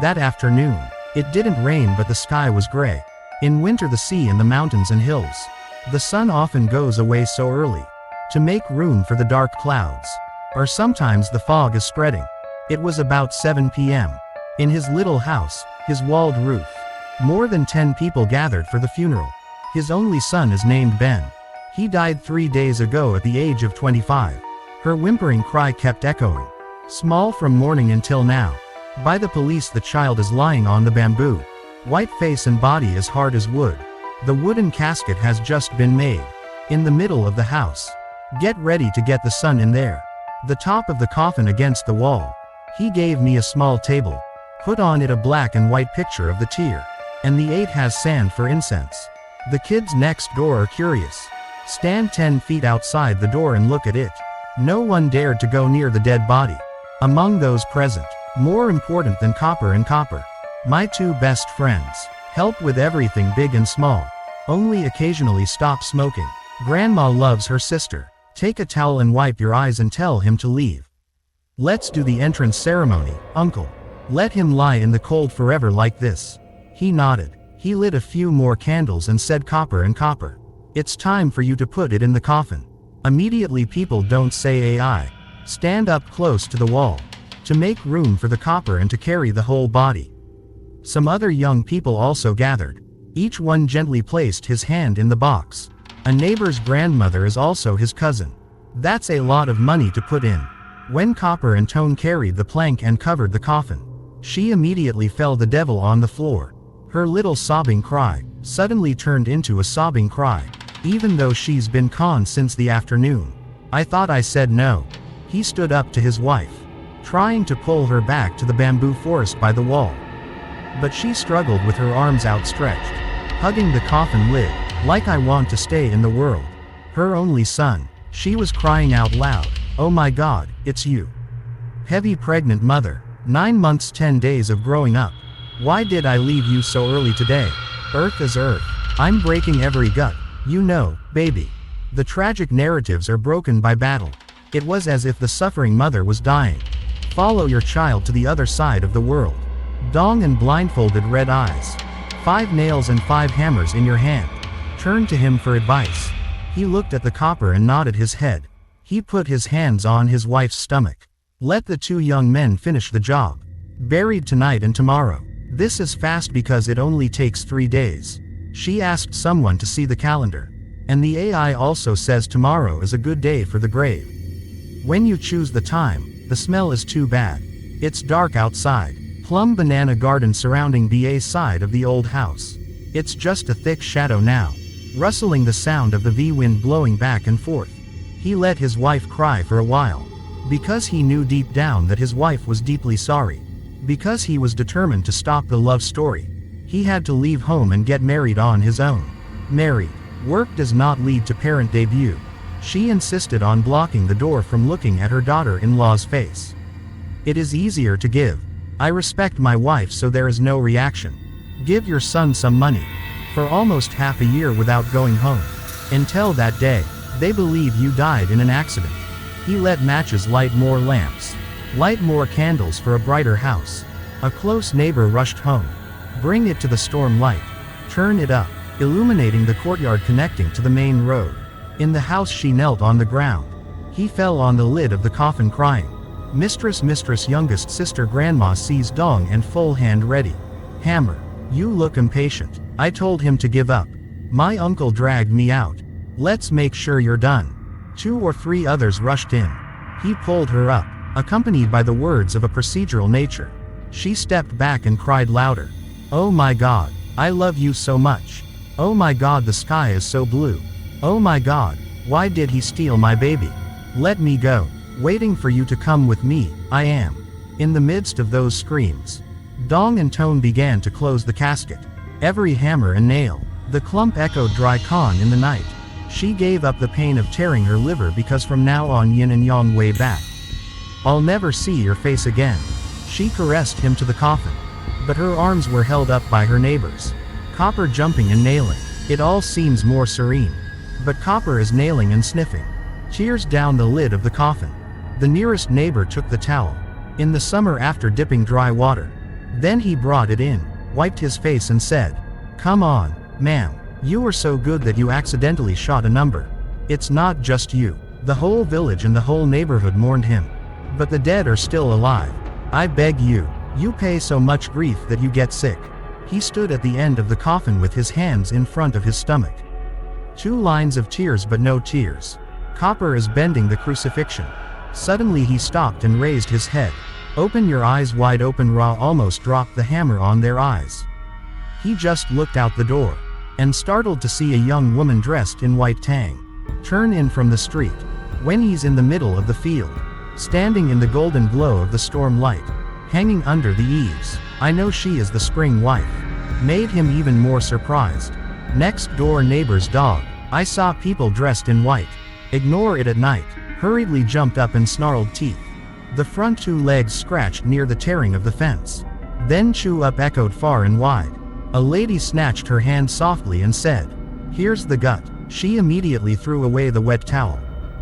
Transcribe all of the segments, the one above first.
That afternoon, it didn't rain but the sky was gray. In winter the sea and the mountains and hills. The sun often goes away so early. To make room for the dark clouds. Or sometimes the fog is spreading. It was about 7 p.m. In his little house, his walled roof. More than 10 people gathered for the funeral. His only son is named Ben. He died 3 days ago at the age of 25. Her whimpering cry kept echoing. Small from morning until now. By the police the child is lying on the bamboo. White face and body as hard as wood. The wooden casket has just been made. In the middle of the house. Get ready to get the son in there. The top of the coffin against the wall. He gave me a small table. Put on it a black and white picture of the tear. And the 8 has sand for incense. The kids next door are curious. Stand 10 feet outside the door and look at it. No one dared to go near the dead body. Among those present, more important than copper and copper. My 2 best friends. Help with everything big and small. Only occasionally stop smoking. Grandma loves her sister. Take a towel and wipe your eyes and tell him to leave. Let's do the entrance ceremony, uncle. Let him lie in the cold forever like this. He nodded. He lit a few more candles and said copper and copper. It's time for you to put it in the coffin. Immediately people don't say AI. Stand up close to the wall. To make room for the copper and to carry the whole body. Some other young people also gathered. Each one gently placed his hand in the box. A neighbor's grandmother is also his cousin. That's a lot of money to put in. When Copper and Tone carried the plank and covered the coffin, she immediately fell the devil on the floor. Her little sobbing cry suddenly turned into a sobbing cry, even though she's been calm since the afternoon. I thought I said no. He stood up to his wife, trying to pull her back to the bamboo forest by the wall. But she struggled with her arms outstretched, hugging the coffin lid, like I want to stay in the world. Her only son. She was crying out loud, oh my God, it's you. Heavy pregnant mother. 9 months 10 days of growing up. Why did I leave you so early today? Earth is earth. I'm breaking every gut. You know, baby. The tragic narratives are broken by battle. It was as if the suffering mother was dying. Follow your child to the other side of the world. Dong and blindfolded red eyes. 5 nails and 5 hammers in your hand. Turn to him for advice. He looked at the copper and nodded his head. He put his hands on his wife's stomach. Let the 2 young men finish the job. Buried tonight and tomorrow. This is fast because it only takes 3 days. She asked someone to see the calendar. And the AI also says tomorrow is a good day for the grave. When you choose the time, the smell is too bad. It's dark outside. Plum banana garden surrounding the side of the old house. It's just a thick shadow now. Rustling the sound of the wind blowing back and forth. He let his wife cry for a while. Because he knew deep down that his wife was deeply sorry. Because he was determined to stop the love story. He had to leave home and get married on his own. Married. Work does not lead to parent debut. She insisted on blocking the door from looking at her daughter-in-law's face. It is easier to give. I respect my wife so there is no reaction. Give your son some money. For almost half a year without going home. Until that day, they believe you died in an accident. He let matches light more lamps. Light more candles for a brighter house. A close neighbor rushed home. Bring it to the storm light. Turn it up, illuminating the courtyard connecting to the main road. In the house she knelt on the ground. He fell on the lid of the coffin crying. Mistress, youngest sister, grandma sees dong and full hand ready. Hammer. You look impatient. I told him to give up. My uncle dragged me out. Let's make sure you're done. 2 or 3 others rushed in. He pulled her up, accompanied by the words of a procedural nature. She stepped back and cried louder. Oh my God, I love you so much. Oh my God, the sky is so blue. Oh my God, why did he steal my baby? Let me go. Waiting for you to come with me, I am. In the midst of those screams, Dong and Tone began to close the casket. Every hammer and nail. The clump echoed dry con in the night. She gave up the pain of tearing her liver because from now on yin and yang way back. I'll never see your face again. She caressed him to the coffin. But her arms were held up by her neighbors. Copper jumping and nailing. It all seems more serene. But Copper is nailing and sniffing. Tears down the lid of the coffin. The nearest neighbor took the towel. In the summer after dipping dry water. Then he brought it in, wiped his face and said, "Come on, ma'am. You were so good that you accidentally shot a number. It's not just you. The whole village and the whole neighborhood mourned him. But the dead are still alive. I beg you, you pay so much grief that you get sick." He stood at the end of the coffin with his hands in front of his stomach. 2 lines of tears but no tears. Copper is bending the crucifixion. Suddenly he stopped and raised his head. "Open your eyes wide open." Ra almost dropped the hammer on their eyes. He just looked out the door, and startled to see a young woman dressed in white tang turn in from the street. When he's in the middle of the field, standing in the golden glow of the storm light, hanging under the eaves, I know she is the spring wife. Made him even more surprised. Next door neighbor's dog, I saw people dressed in white. Ignore it at night, hurriedly jumped up and snarled teeth. The front 2 legs scratched near the tearing of the fence. Then chew up echoed far and wide. A lady snatched her hand softly and said, "Here's the gut." She immediately threw away the wet towel.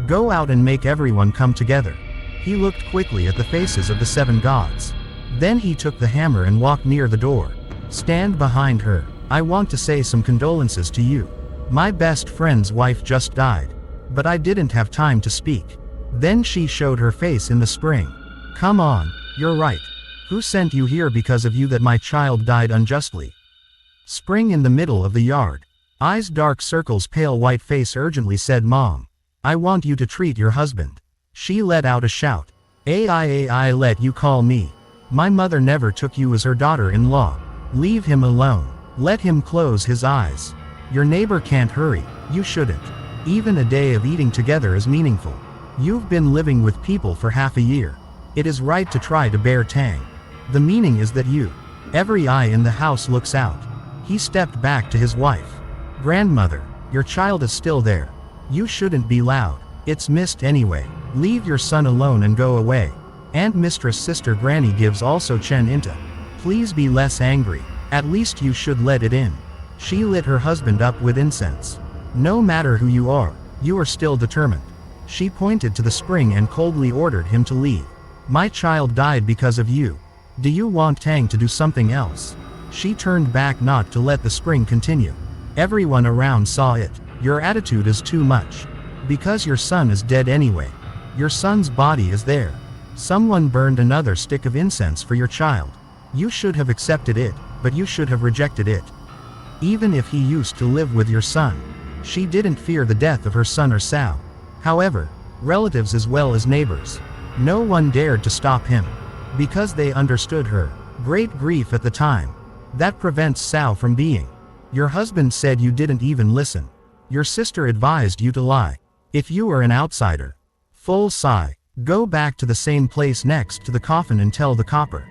"Go out and make everyone come together." He looked quickly at the faces of the 7 gods. Then he took the hammer and walked near the door. "Stand behind her. I want to say some condolences to you. My best friend's wife just died. But I didn't have time to speak." Then she showed her face in the spring. "Come on, you're right. Who sent you here? Because of you that my child died unjustly." Spring in the middle of the yard. Eyes dark circles pale white face urgently said, "Mom, I want you to treat your husband." She let out a shout. "I let you call me. My mother never took you as her daughter-in-law. Leave him alone. Let him close his eyes. Your neighbor can't hurry, you shouldn't. Even a day of eating together is meaningful. You've been living with people for half a year. It is right to try to bear tang. The meaning is that you." Every eye in the house looks out. He stepped back to his wife. "Grandmother, your child is still there. You shouldn't be loud. It's missed anyway. Leave your son alone and go away." And Mistress Sister Granny gives also Chen into. "Please be less angry. At least you should let it in." She lit her husband up with incense. "No matter who you are still determined." She pointed to the spring and coldly ordered him to leave. "My child died because of you. Do you want Tang to do something else?" She turned back not to let the spring continue. Everyone around saw it. "Your attitude is too much. Because your son is dead anyway. Your son's body is there. Someone burned another stick of incense for your child. You should have accepted it, but you should have rejected it. Even if he used to live with your son." She didn't fear the death of her son or Sao. However, relatives as well as neighbors. No one dared to stop him. Because they understood her great grief at the time. That prevents Sao from being. "Your husband said you didn't even listen. Your sister advised you to lie. If you are an outsider." Full sigh. "Go back to the same place next to the coffin and tell the copper.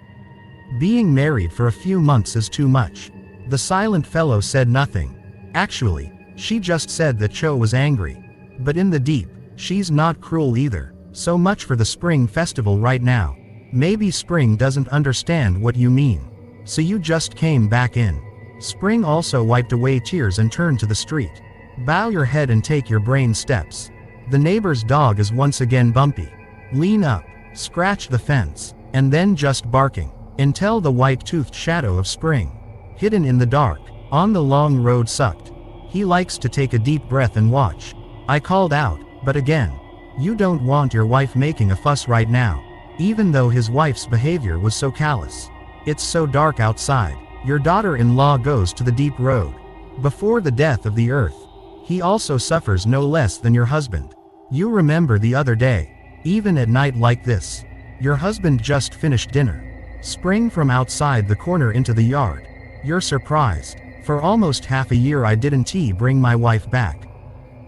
Being married for a few months is too much." The silent fellow said nothing. Actually, she just said that Cho was angry. But in the deep, she's not cruel either. So much for the spring festival right now. Maybe spring doesn't understand what you mean. So you just came back in. Spring also wiped away tears and turned to the street. "Bow your head and take your brain steps. The neighbor's dog is once again bumpy. Lean up, scratch the fence, and then just barking, until the white-toothed shadow of spring, hidden in the dark, on the long road sucked. He likes to take a deep breath and watch." I called out, but again, "You don't want your wife making a fuss right now." Even though his wife's behavior was so callous. "It's so dark outside. Your daughter-in-law goes to the deep road. Before the death of the earth. He also suffers no less than your husband. You remember the other day. Even at night like this. Your husband just finished dinner. Spring from outside the corner into the yard. You're surprised. For almost half a year I didn't bring my wife back.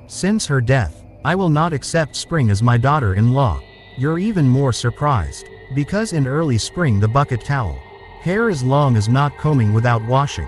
Since her death, I will not accept Spring as my daughter-in-law. You're even more surprised. Because in early spring the bucket towel. Hair as long as not combing without washing.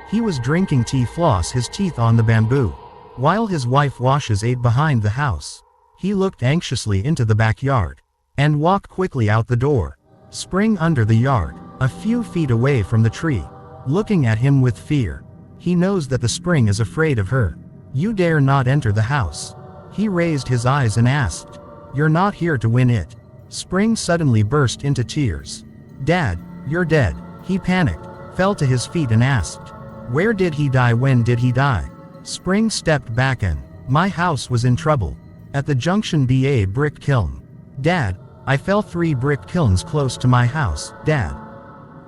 He was drinking tea floss his teeth on the bamboo. While his wife washes ate behind the house. He looked anxiously into the backyard. And walked quickly out the door. Spring under the yard, a few feet away from the tree. Looking at him with fear. He knows that the spring is afraid of her. You dare not enter the house. He raised his eyes and asked. You're not here to win it. Spring suddenly burst into tears. Dad, you're dead. He panicked, fell to his feet and asked, "Where did he die? When did he die?" Spring stepped back and, "My house was in trouble. At the junction BA brick kiln. Dad, I fell 3 brick kilns close to my house, Dad.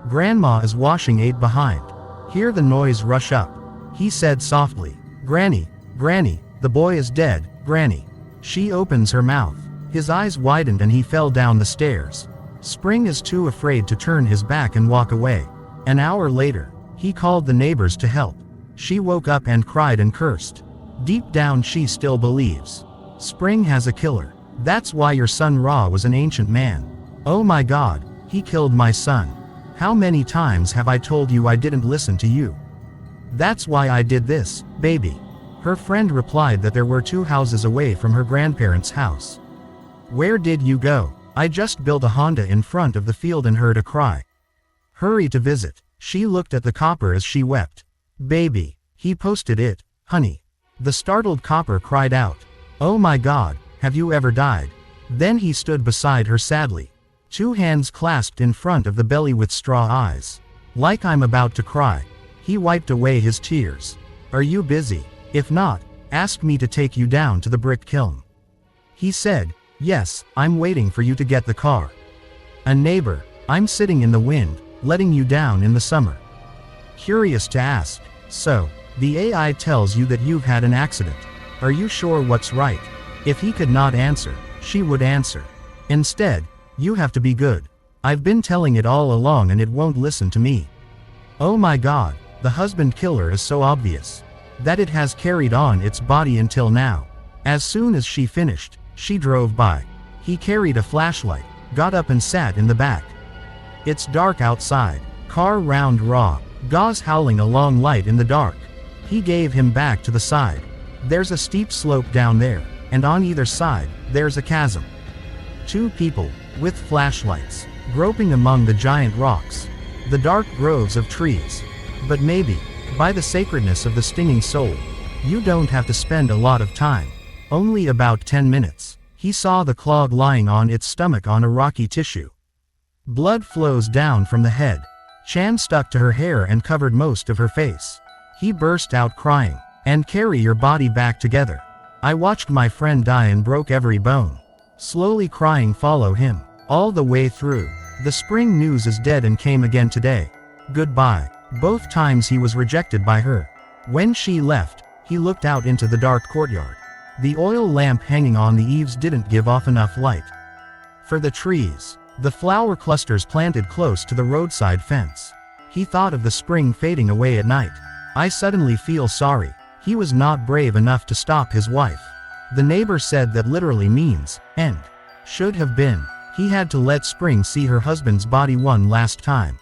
Grandma is washing 8 behind. Hear the noise rush up." He said softly, "Granny, Granny, the boy is dead, Granny." She opens her mouth. His eyes widened and he fell down the stairs. Spring is too afraid to turn his back and walk away. An hour later, he called the neighbors to help. She woke up and cried and cursed. Deep down she still believes. Spring has a killer. That's why your son Ra was an ancient man. Oh my God, he killed my son. How many times have I told you I didn't listen to you? That's why I did this, baby. Her friend replied that there were 2 houses away from her grandparents' house. Where did you go? I just built a Honda in front of the field and heard a cry. Hurry to visit. She looked at the copper as she wept. Baby, he posted it, honey. The startled copper cried out, "Oh my God, have you ever died?" Then he stood beside her sadly. 2 hands clasped in front of the belly with straw eyes. Like I'm about to cry. He wiped away his tears. Are you busy? If not, ask me to take you down to the brick kiln. He said, yes, I'm waiting for you to get the car. A neighbor, I'm sitting in the wind, letting you down in the summer. Curious to ask, so, the AI tells you that you've had an accident. Are you sure what's right? If he could not answer, she would answer. Instead, you have to be good. I've been telling it all along and it won't listen to me. Oh my God, the husband killer is so obvious. That it has carried on its body until now. As soon as she finished, she drove by. He carried a flashlight, got up and sat in the back. It's dark outside. Car round Raw. Gauze howling a long light in the dark. He gave him back to the side. There's a steep slope down there, and on either side, there's a chasm. 2 people, with flashlights, groping among the giant rocks. The dark groves of trees. But maybe, by the sacredness of the stinging soul, you don't have to spend a lot of time. Only about 10 minutes. He saw the clog lying on its stomach on a rocky tissue. Blood flows down from the head. Chan stuck to her hair and covered most of her face. He burst out crying. And carry your body back together. I watched my friend die and broke every bone. Slowly crying follow him. All the way through. The spring news is dead and came again today. Goodbye. Both times he was rejected by her. When she left, he looked out into the dark courtyard. The oil lamp hanging on the eaves didn't give off enough light. For the trees, the flower clusters planted close to the roadside fence. He thought of the spring fading away at night. I suddenly feel sorry. He was not brave enough to stop his wife. The neighbor said that literally means, end. Should have been. He had to let Spring see her husband's body one last time.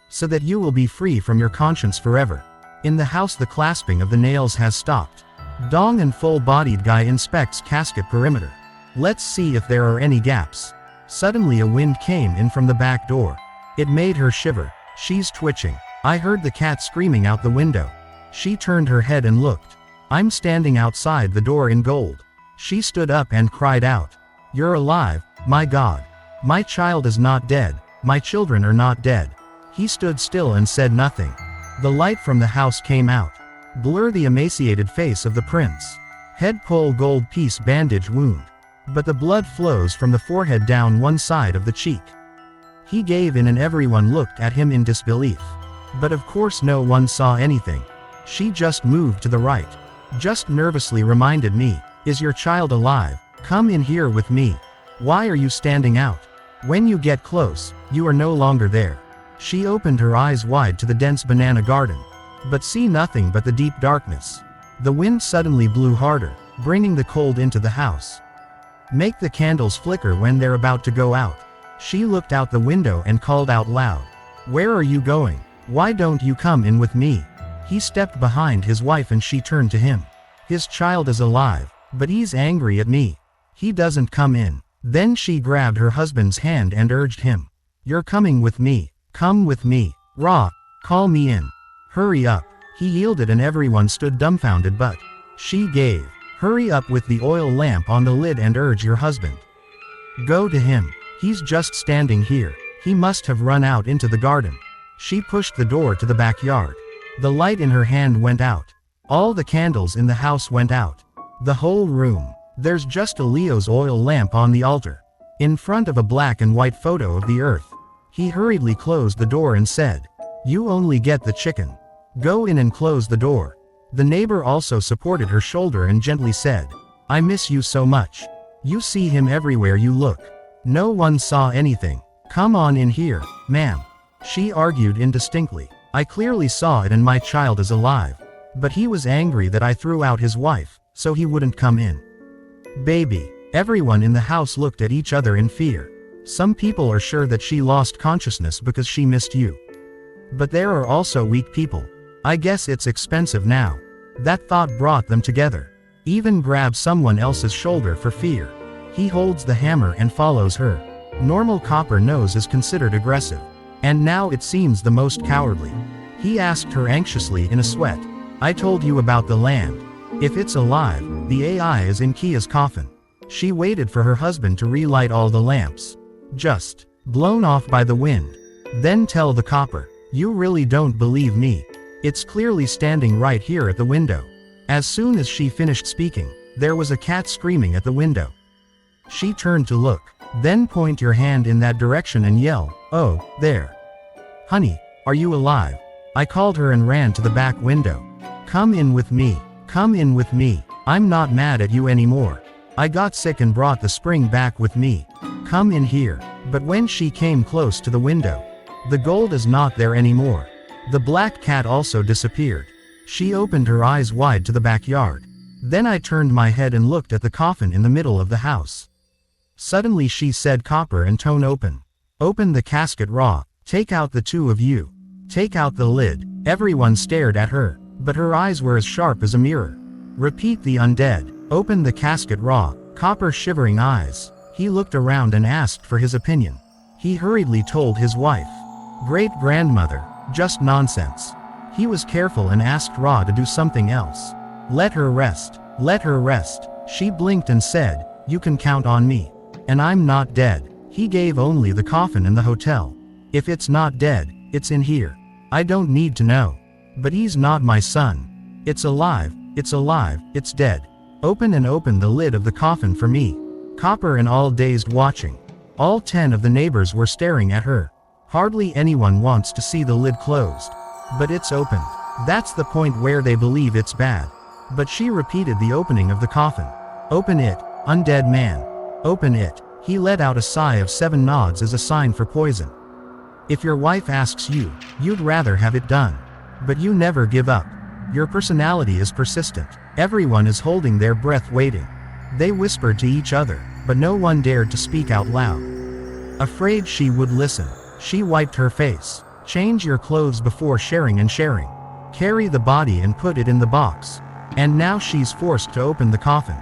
So that you will be free from your conscience forever. In the house the clasping of the nails has stopped. Dong and full-bodied guy inspects casket perimeter. Let's see if there are any gaps. Suddenly a wind came in from the back door. It made her shiver. She's twitching. I heard the cat screaming out the window. She turned her head and looked. I'm standing outside the door in gold. She stood up and cried out. You're alive, my God. My child is not dead. My children are not dead. He stood still and said nothing. The light from the house came out. Blur the emaciated face of the prince. Head pull gold piece bandage wound. But the blood flows from the forehead down one side of the cheek. He gave in and everyone looked at him in disbelief. But of course no one saw anything. She just moved to the right. Just nervously reminded me, is your child alive? Come in here with me. Why are you standing out? When you get close, you are no longer there. She opened her eyes wide to the dense banana garden. But see nothing but the deep darkness. The wind suddenly blew harder, bringing the cold into the house. Make the candles flicker when they're about to go out. She looked out the window and called out loud. Where are you going? Why don't you come in with me? He stepped behind his wife and she turned to him. His child is alive, but he's angry at me. He doesn't come in. Then she grabbed her husband's hand and urged him. You're coming with me. Come with me. Ra, call me in. Hurry up. He yielded and everyone stood dumbfounded but she gave. Hurry up with the oil lamp on the lid and urge your husband. Go to him. He's just standing here. He must have run out into the garden. She pushed the door to the backyard. The light in her hand went out. All the candles in the house went out. The whole room. There's just a Leo's oil lamp on the altar, in front of a black and white photo of the earth. He hurriedly closed the door and said, "You only get the chicken. Go in and close the door." The neighbor also supported her shoulder and gently said, "I miss you so much. You see him everywhere you look." No one saw anything. "Come on in here, ma'am," she argued indistinctly. "I clearly saw it and my child is alive. But he was angry that I threw out his wife, so he wouldn't come in." "Baby." Everyone in the house looked at each other in fear. Some people are sure that she lost consciousness because she missed you. But there are also weak people. "I guess it's expensive now." That thought brought them together. Even grab someone else's shoulder for fear. He holds the hammer and follows her. Normal copper nose is considered aggressive. And now it seems the most cowardly. He asked her anxiously in a sweat, "I told you about the land. If it's alive, the AI is in Kia's coffin." She waited for her husband to relight all the lamps. "Just blown off by the wind. Then tell the copper. You really don't believe me. It's clearly standing right here at the window." As soon as she finished speaking, there was a cat screaming at the window. She turned to look. "Then point your hand in that direction and yell, 'Oh, there. Honey, are you alive?'" I called her and ran to the back window. "Come in with me. Come in with me. I'm not mad at you anymore. I got sick and brought the spring back with me. Come in here." But when she came close to the window, the gold is not there anymore. The black cat also disappeared. She opened her eyes wide to the backyard. Then I turned my head and looked at the coffin in the middle of the house. Suddenly she said, "Copper and tone open. Open the casket raw. Take out the two of you. Take out the lid." Everyone stared at her, but her eyes were as sharp as a mirror. "Repeat the undead. Open the casket raw." Copper shivering eyes. He looked around and asked for his opinion. He hurriedly told his wife. "Great-grandmother, just nonsense." He was careful and asked Ra to do something else. "Let her rest. Let her rest." She blinked and said, "You can count on me. And I'm not dead." He gave only the coffin and the hotel. "If it's not dead, it's in here. I don't need to know. But he's not my son. It's alive, it's alive, it's dead. Open and open the lid of the coffin for me." Copper and all dazed watching. All 10 of the neighbors were staring at her. Hardly anyone wants to see the lid closed. But it's opened. That's the point where they believe it's bad. But she repeated the opening of the coffin. "Open it, undead man. Open it." He let out a sigh of 7 nods as a sign for poison. If your wife asks you, you'd rather have it done. But you never give up. Your personality is persistent. Everyone is holding their breath waiting. They whispered to each other, but no one dared to speak out loud. Afraid she would listen, she wiped her face. "Change your clothes before sharing and sharing. Carry the body and put it in the box." And now she's forced to open the coffin.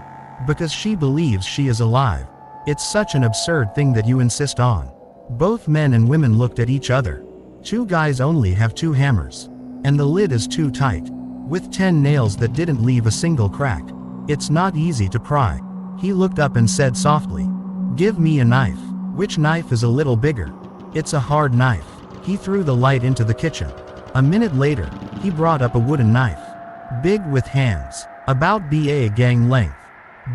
Because she believes she is alive. It's such an absurd thing that you insist on. Both men and women looked at each other. 2 guys only have 2 hammers. And the lid is too tight. With 10 nails that didn't leave a single crack. It's not easy to pry. He looked up and said softly, "Give me a knife." "Which knife is a little bigger?" "It's a hard knife." He threw the light into the kitchen. A minute later, he brought up a wooden knife. Big with hands. About ba gang length.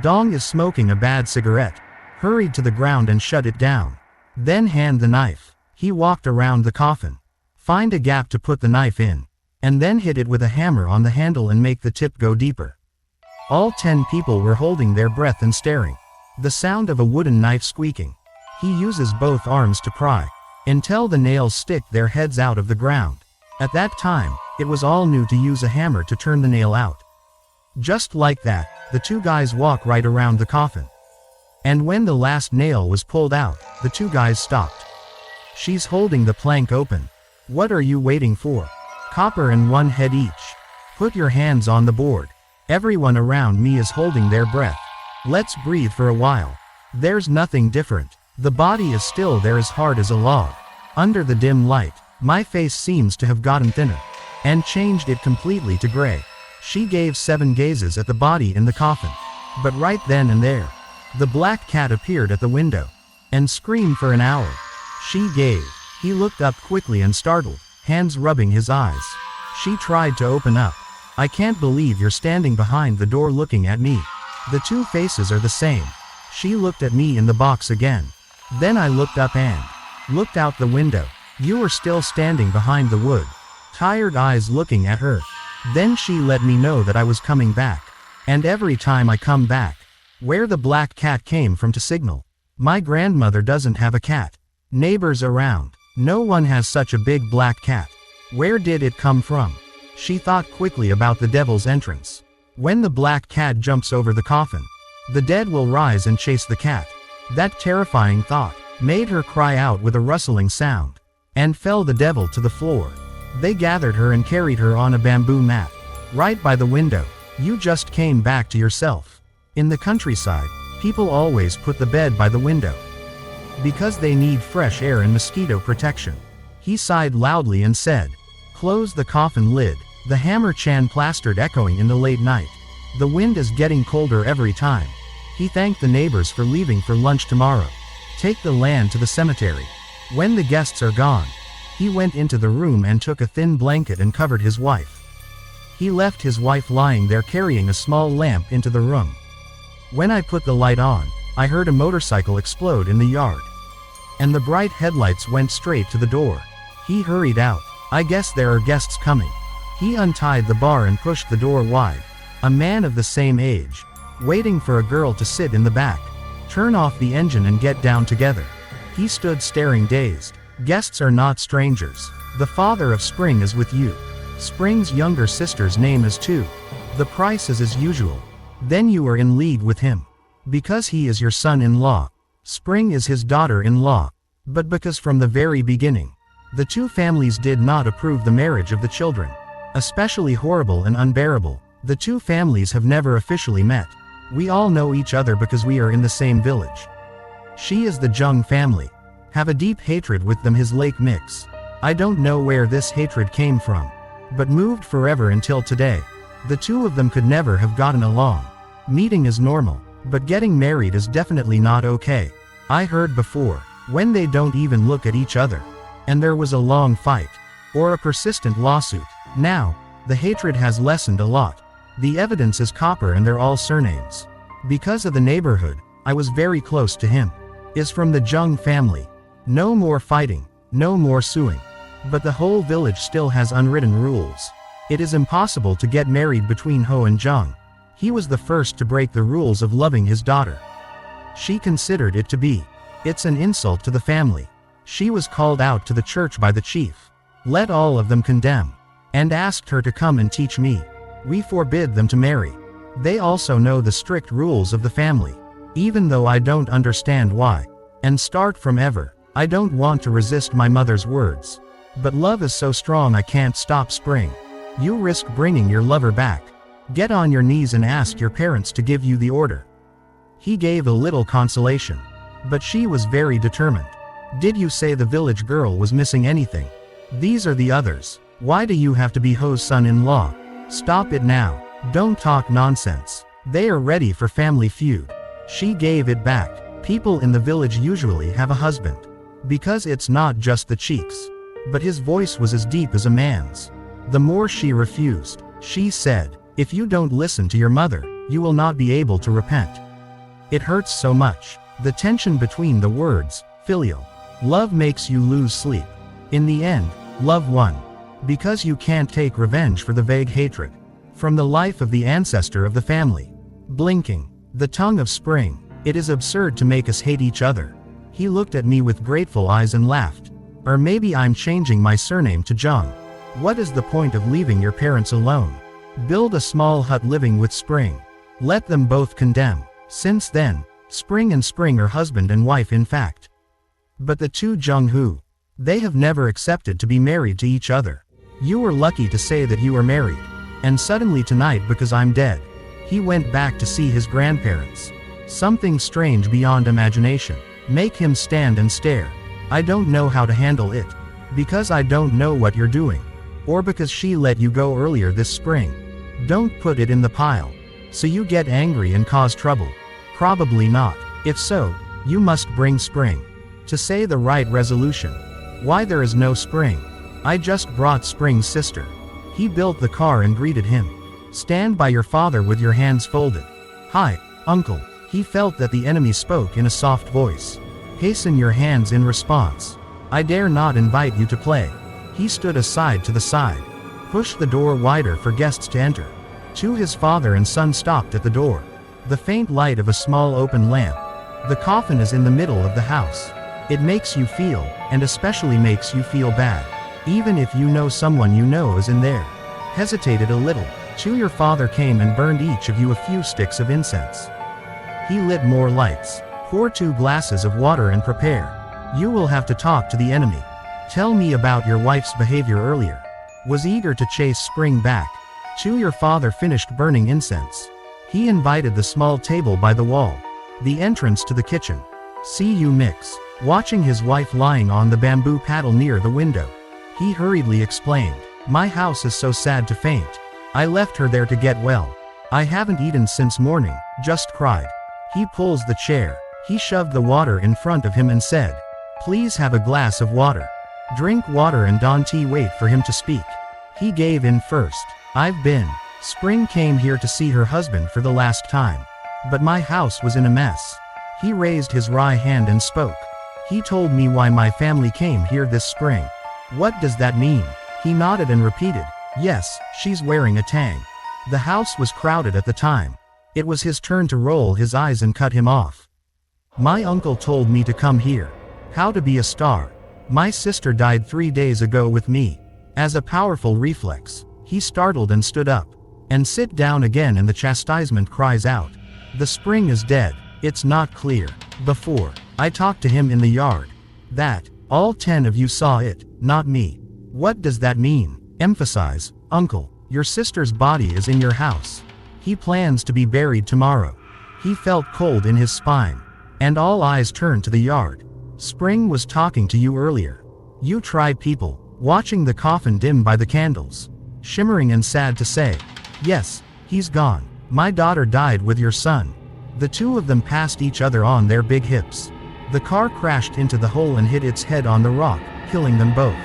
Dong is smoking a bad cigarette. Hurried to the ground and shut it down. Then hand the knife. He walked around the coffin. Find a gap to put the knife in. And then hit it with a hammer on the handle and make the tip go deeper. All 10 people were holding their breath and staring. The sound of a wooden knife squeaking. He uses both arms to pry. Until the nails stick their heads out of the ground. At that time, it was all new to use a hammer to turn the nail out. Just like that, the 2 guys walk right around the coffin. And when the last nail was pulled out, the 2 guys stopped. She's holding the plank open. "What are you waiting for? Copper and 1 head each. Put your hands on the board." Everyone around me is holding their breath. Let's breathe for a while. There's nothing different. The body is still there as hard as a log. Under the dim light, my face seems to have gotten thinner. And changed it completely to gray. She gave 7 gazes at the body in the coffin. But right then and there, the black cat appeared at the window. And screamed for an hour. She gave. He looked up quickly and startled. hands rubbing his eyes. She tried to open up. I can't believe you're standing behind the door looking at me. The two faces are the same. She looked at me in the box again. Then I looked up and looked out the window. You were still standing behind the wood. Tired eyes looking at her. Then she let me know that I was coming back. And every time I come back, where the black cat came from to signal. My grandmother doesn't have a cat. Neighbors around. No one has such a big black cat. Where did it come from? She thought quickly about the devil's entrance. When the black cat jumps over the coffin, the dead will rise and chase the cat. That terrifying thought made her cry out with a rustling sound, and fell the devil to the floor. They gathered her and carried her on a bamboo mat, right by the window. You just came back to yourself. In the countryside, people always put the bed by the window, because they need fresh air and mosquito protection. He sighed loudly and said, "Close the coffin lid." The hammer Chan plastered echoing in the late night. The wind is getting colder every time. He thanked the neighbors for leaving for lunch tomorrow. Take the land to the cemetery. When the guests are gone, he went into the room and took a thin blanket and covered his wife. He left his wife lying there carrying a small lamp into the room. When I put the light on, I heard a motorcycle explode in the yard. And the bright headlights went straight to the door. He hurried out. I guess there are guests coming. He untied the bar and pushed the door wide. A man of the same age, waiting for a girl to sit in the back. Turn off the engine and get down together. He stood staring dazed. Guests are not strangers. The father of Spring is with you. Spring's younger sister's name is too. The price is as usual. Then you are in league with him. Because he is your son-in-law. Spring is his daughter-in-law. But because from the very beginning, the two families did not approve the marriage of the children. Especially horrible and unbearable. The two families have never officially met. We all know each other because we are in the same village. She is the Jung family. Have a deep hatred with them, his lake mix. I don't know where this hatred came from. But moved forever until today. The two of them could never have gotten along. Meeting is normal, but getting married is definitely not okay. I heard before, when they don't even look at each other. And there was a long fight. Or a persistent lawsuit. Now, the hatred has lessened a lot. The evidence is copper and they're all surnames. Because of the neighborhood, I was very close to him. Is from the Jung family. No more fighting, no more suing. But the whole village still has unwritten rules. It is impossible to get married between Ho and Jung. He was the first to break the rules of loving his daughter. She considered it to be. It's an insult to the family. She was called out to the church by the chief. Let all of them condemn. And asked her to come and teach me. We forbid them to marry. They also know the strict rules of the family. Even though I don't understand why. And start from ever. I don't want to resist my mother's words. But love is so strong I can't stop Spring. You risk bringing your lover back. Get on your knees and ask your parents to give you the order. He gave a little consolation. But she was very determined. Did you say the village girl was missing anything? These are the others. Why do you have to be Ho's son-in-law? Stop it now. Don't talk nonsense. They are ready for family feud. She gave it back. People in the village usually have a husband. Because it's not just the cheeks. But his voice was as deep as a man's. The more she refused, she said, if you don't listen to your mother, you will not be able to repent. It hurts so much. The tension between the words, filial. Love makes you lose sleep. In the end, love won. Because you can't take revenge for the vague hatred. From the life of the ancestor of the family. Blinking. The tongue of Spring. It is absurd to make us hate each other. He looked at me with grateful eyes and laughed. Or maybe I'm changing my surname to Jung. What is the point of leaving your parents alone? Build a small hut living with Spring. Let them both condemn. Since then, Spring and Spring are husband and wife in fact. But the two Jung who? They have never accepted to be married to each other. You were lucky to say that you are married. And suddenly tonight because I'm dead. He went back to see his grandparents. Something strange beyond imagination. Make him stand and stare. I don't know how to handle it. Because I don't know what you're doing. Or because she let you go earlier this spring. Don't put it in the pile. So you get angry and cause trouble. Probably not. If so, you must bring Spring. To say the right resolution. Why there is no Spring. I just brought Spring's sister. He built the car and greeted him. Stand by your father with your hands folded. Hi, uncle. He felt that the enemy spoke in a soft voice. Hasten your hands in response. I dare not invite you to play. He stood aside to the side. Pushed the door wider for guests to enter. His father and son stopped at the door. The faint light of a small open lamp. The coffin is in the middle of the house. It makes you feel, and especially makes you feel bad. Even if you know someone you know is in there. Hesitated a little. Your father came and burned each of you a few sticks of incense. He lit more lights. Pour 2 glasses of water and prepare. You will have to talk to the enemy. Tell me about your wife's behavior earlier. Was eager to chase Spring back. Your father finished burning incense. He invited the small table by the wall. The entrance to the kitchen. See you mix. Watching his wife lying on the bamboo paddle near the window. He hurriedly explained. My house is so sad to faint. I left her there to get well. I haven't eaten since morning, just cried. He pulls the chair. He shoved the water in front of him and said, please have a glass of water. Drink water and don't wait for him to speak. He gave in first. I've been. Spring came here to see her husband for the last time. But my house was in a mess. He raised his right hand and spoke. He told me why my family came here this spring. What does that mean? He nodded and repeated, yes, she's wearing a tang. The house was crowded at the time. It was his turn to roll his eyes and cut him off. My uncle told me to come here. How to be a star. My sister died 3 days ago with me. As a powerful reflex, he startled and stood up. And sit down again, and the chastisement cries out. The spring is dead. It's not clear. Before, I talked to him in the yard. That, all 10 of you saw it, not me. What does that mean? Emphasize, uncle, your sister's body is in your house. He plans to be buried tomorrow. He felt cold in his spine. And all eyes turned to the yard. Spring was talking to you earlier. You tried people, watching the coffin dim by the candles. Shimmering and sad to say. Yes, he's gone. My daughter died with your son. The 2 of them passed each other on their big hips. The car crashed into the hole and hit its head on the rock, killing them both.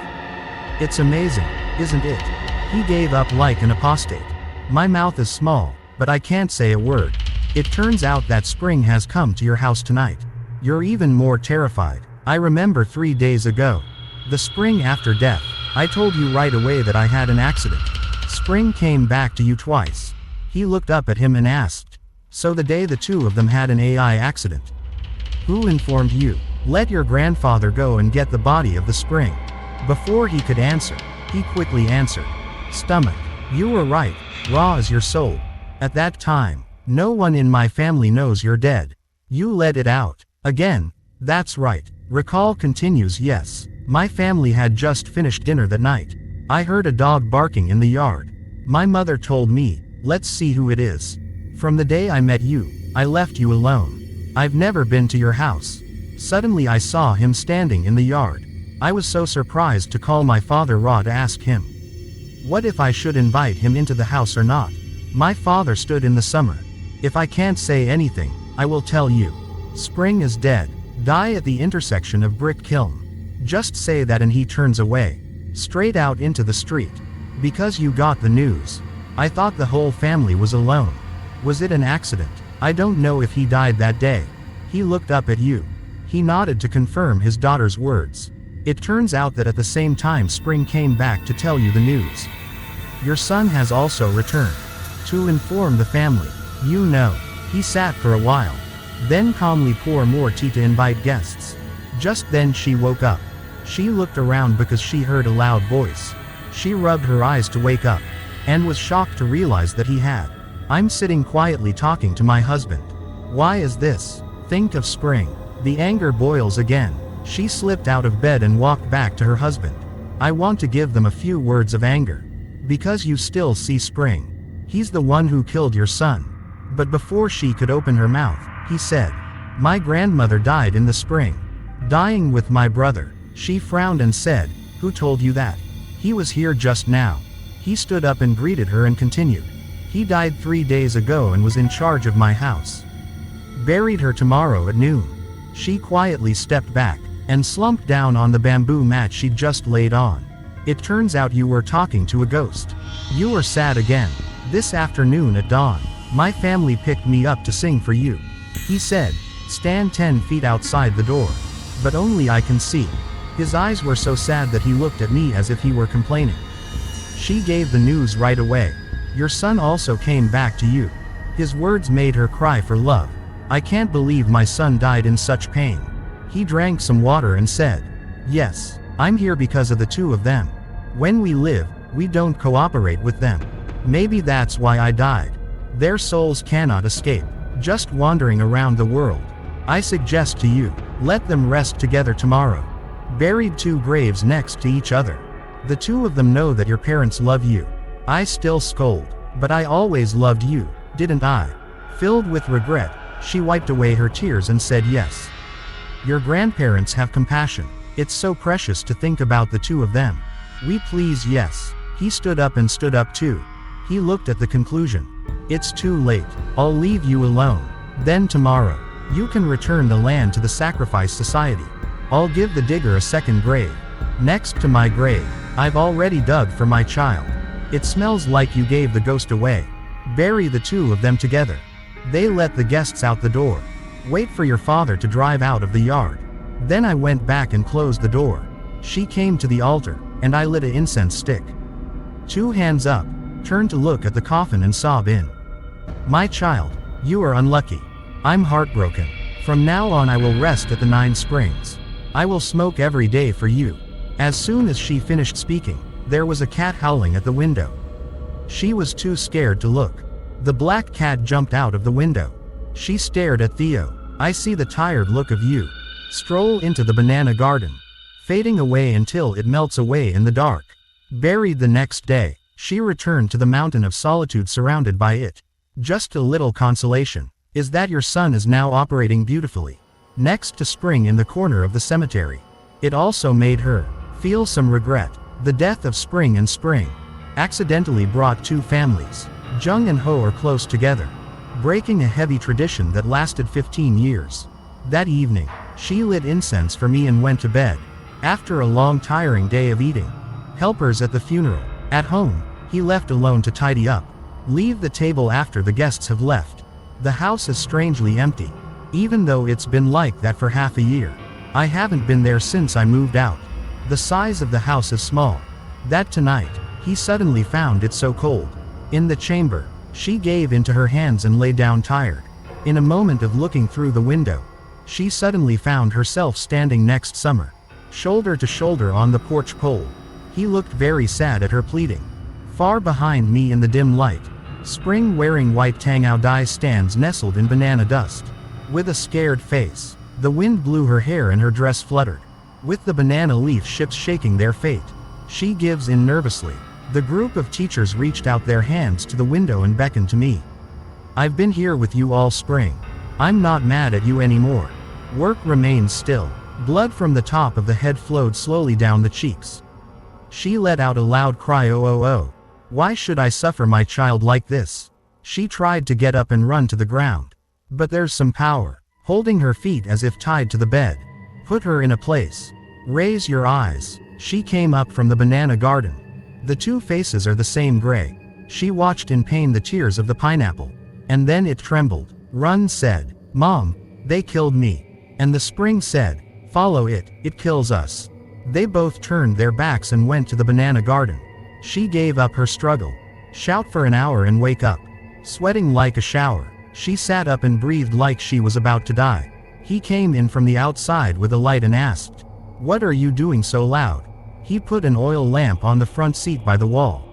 It's amazing, isn't it? He gave up like an apostate. My mouth is small, but I can't say a word. It turns out that Spring has come to your house tonight. You're even more terrified. I remember 3 days ago. The spring after death. I told you right away that I had an accident. Spring came back to you twice. He looked up at him and asked. So the day the 2 of them had an AI accident. Who informed you? Let your grandfather go and get the body of the Spring. Before he could answer, he quickly answered. Stomach. You were right. Raw as your soul. At that time, no one in my family knows you're dead. You let it out. Again. That's right. Recall continues. Yes. My family had just finished dinner that night. I heard a dog barking in the yard. My mother told me, let's see who it is. From the day I met you, I left you alone. I've never been to your house. Suddenly I saw him standing in the yard. I was so surprised to call my father Ra to ask him. What if I should invite him into the house or not? My father stood in the summer. If I can't say anything, I will tell you. Spring is dead. Die at the intersection of Brick Kiln. Just say that and he turns away. Straight out into the street. Because you got the news. I thought the whole family was alone. Was it an accident? I don't know if he died that day. He looked up at you. He nodded to confirm his daughter's words. It turns out that at the same time Spring came back to tell you the news. Your son has also returned. To inform the family. You know. He sat for a while. Then calmly pour more tea to invite guests. Just then she woke up. She looked around because she heard a loud voice. She rubbed her eyes to wake up. And was shocked to realize that he had. I'm sitting quietly talking to my husband. Why is this? Think of Spring. The anger boils again. She slipped out of bed and walked back to her husband. I want to give them a few words of anger. Because you still see Spring. He's the one who killed your son. But before she could open her mouth, he said, my grandmother died in the spring. Dying with my brother. She frowned and said, who told you that? He was here just now. He stood up and greeted her and continued. He died 3 days ago and was in charge of my house. Buried her tomorrow at noon. She quietly stepped back and slumped down on the bamboo mat she'd just laid on. It turns out you were talking to a ghost. You are sad again. This afternoon at dawn, my family picked me up to sing for you. He said, stand 10 feet outside the door. But only I can see. His eyes were so sad that he looked at me as if he were complaining. She gave the news right away. Your son also came back to you. His words made her cry for love. I can't believe my son died in such pain. He drank some water and said, yes, I'm here because of the two of them. When we live, we don't cooperate with them. Maybe that's why I died. Their souls cannot escape, just wandering around the world. I suggest to you, let them rest together tomorrow. Buried two graves next to each other. The two of them know that your parents love you. I still scold, but I always loved you, didn't I? Filled with regret, she wiped away her tears and said yes. Your grandparents have compassion. It's so precious to think about the two of them. We please yes. He stood up and stood up too. He looked at the conclusion. It's too late. I'll leave you alone. Then tomorrow, you can return the land to the sacrifice society. I'll give the digger a second grave. Next to my grave, I've already dug for my child. It smells like you gave the ghost away. Bury the two of them together. They let the guests out the door. Wait for your father to drive out of the yard. Then I went back and closed the door. She came to the altar, and I lit an incense stick. 2 hands up, turned to look at the coffin and sob in. My child, you are unlucky. I'm heartbroken. From now on I will rest at the 9 springs. I will smoke every day for you. As soon as she finished speaking, there was a cat howling at the window. She was too scared to look. The black cat jumped out of the window. She stared at Theo. I see the tired look of you. Stroll into the banana garden. Fading away until it melts away in the dark. Buried the next day, she returned to the mountain of solitude surrounded by it. Just a little consolation, is that your son is now operating beautifully. Next to Spring in the corner of the cemetery. It also made her feel some regret. The death of Spring and Spring accidentally brought 2 families. Jung and Ho are close together, breaking a heavy tradition that lasted 15 years. That evening, she lit incense for me and went to bed. After a long tiring day of eating helpers at the funeral. At home, he left alone to tidy up. Leave the table after the guests have left. The house is strangely empty. Even though it's been like that for half a year. I haven't been there since I moved out. The size of the house is small. That tonight, he suddenly found it so cold. In the chamber, she gave into her hands and lay down tired. In a moment of looking through the window, she suddenly found herself standing next Summer, shoulder to shoulder on the porch pole. He looked very sad at her pleading. Far behind me in the dim light, Spring wearing white tangao dye stands nestled in banana dust. With a scared face, the wind blew her hair and her dress fluttered. With the banana leaf ships shaking their fate, she gives in nervously. The group of teachers reached out their hands to the window and beckoned to me. I've been here with you all spring. I'm not mad at you anymore. Work remains still. Blood from the top of the head flowed slowly down the cheeks. She let out a loud cry, oh oh oh. Why should I suffer my child like this? She tried to get up and run to the ground. But there's some power, holding her feet as if tied to the bed. Put her in a place. Raise your eyes. She came up from the banana garden. The 2 faces are the same gray. She watched in pain the tears of the pineapple. And then it trembled. Run said, Mom, they killed me. And the Spring said, follow it, it kills us. They both turned their backs and went to the banana garden. She gave up her struggle. Shout for an hour and wake up. Sweating like a shower, she sat up and breathed like she was about to die. He came in from the outside with a light and asked, what are you doing so loud? He put an oil lamp on the front seat by the wall.